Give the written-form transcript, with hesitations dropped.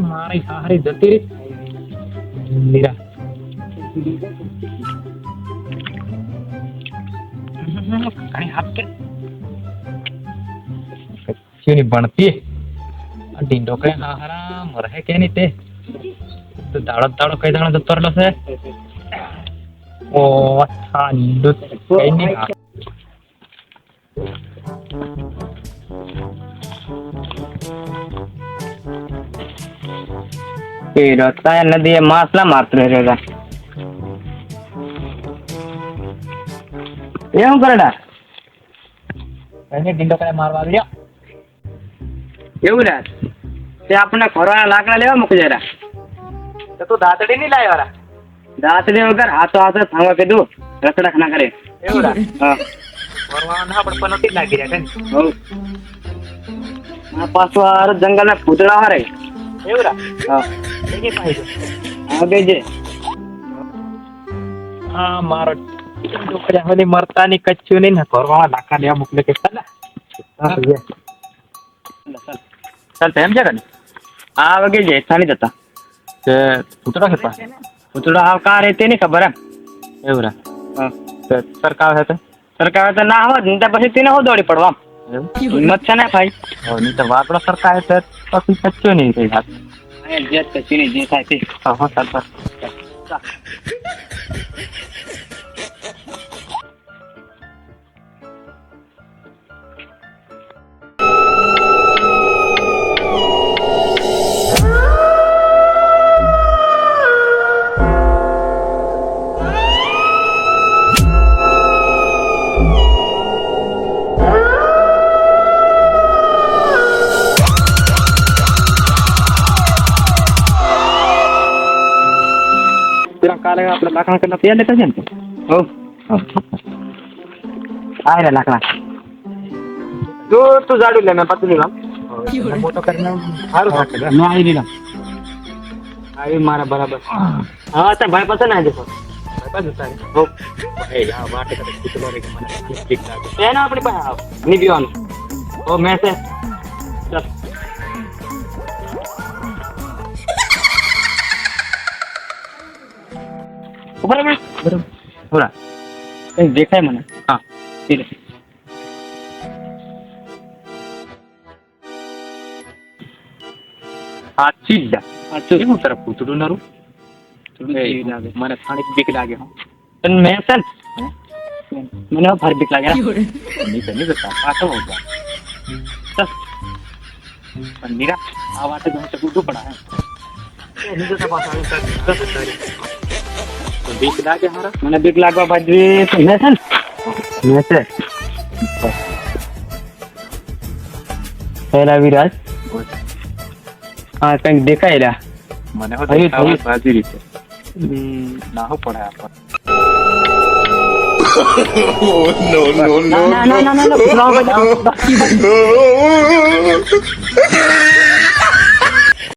મારી હારી જતી રહી મીરા કણી હાથ કે કચ્યુની બણતી ડીંડો કઈ હારા મરહે કે ની તે તો દાડો કઈ દાડો જતો રહેલો છે ઓ ઠાંડુ કઈ ની રસ્તા નદી માસલા મારતો રહેલા એવું કરડા કઈ ડીંડો કઈ મારવા આવ્યો એવું રે તે આપણે ફરવાના લાકડા લેવા મૂકી જરા તો તું દાતડી નહીં લાવ્યો રા દાંતડી વગર હાથો થાંગવા કીધું રસડા ખાના કરે એવું રા હા ફરવા ના પણ પનોટી લાગી રહ્યા કઈ હવ આ પાછો આ જંગલના પૂતળા હારે એવું રા હા કઈ પાહી આગે જે હા મારો છોકરા હોલી મરતાની કચ્યું નહીં ને ફરવામાં લાકા લેવા મોકલે કે ચાલ ચાલ તેમ છે કને આ વગે જે થાની જતા તે પૂતળો છે પા પૂતળા હાવ કા રહેતે નહીં ખબર એમ એવું રા હા તે સરકાર હે તો સરકાર તો ના આવત ને ત્યાં પછી તેને હો દોડી પડવા હિંમત છે ને ભાઈ નહીં તો વાપડો સરકાર હે તો પછી કચ્યું નહીં થઈ હાથ જે કચીની જે થાય તે હા ચાલ ચાલ કાલે આપણે લાકડા કરતા તૈયાર લેતા છે ને હો આ રે લાકડા તું જાડું લે મેં પતલું લાવ મોટો કરીને સારું રાખે મેં આવી લીધા આવી મારા બરાબર હા તો ભાઈ પાસે ના જશો બસ તારે હો એ યા વાટે કરે કુતલો રે મને ઠીક લાગે એના આપણી પાસે આવ નહીં પીવાનું ઓ મેં છે ચાલ બરાબર બરાબર થોડા કઈ દેખાય મને હા ઠીક છે સાચી જ સાચું શું તરફ પૂતળું નરું મને ખાણી બીક લાગે હો પણ મેં છે ને મને ભારે બીક લાગે નહીં કરતા પાછો હોતા ચાલ પણ મીરા આ વાતે ઘણું ટકવું પડા નહીં કરતા પાછા બીક લાગે હારા મને બીક લાગવા બાજુ મેં છે ને મેં છે પહેલા વિરાજ હા કંઈક દેખાયેલા મને થયું. બાજી રીતે નાહો પડે આપણ ના ના ના ના ના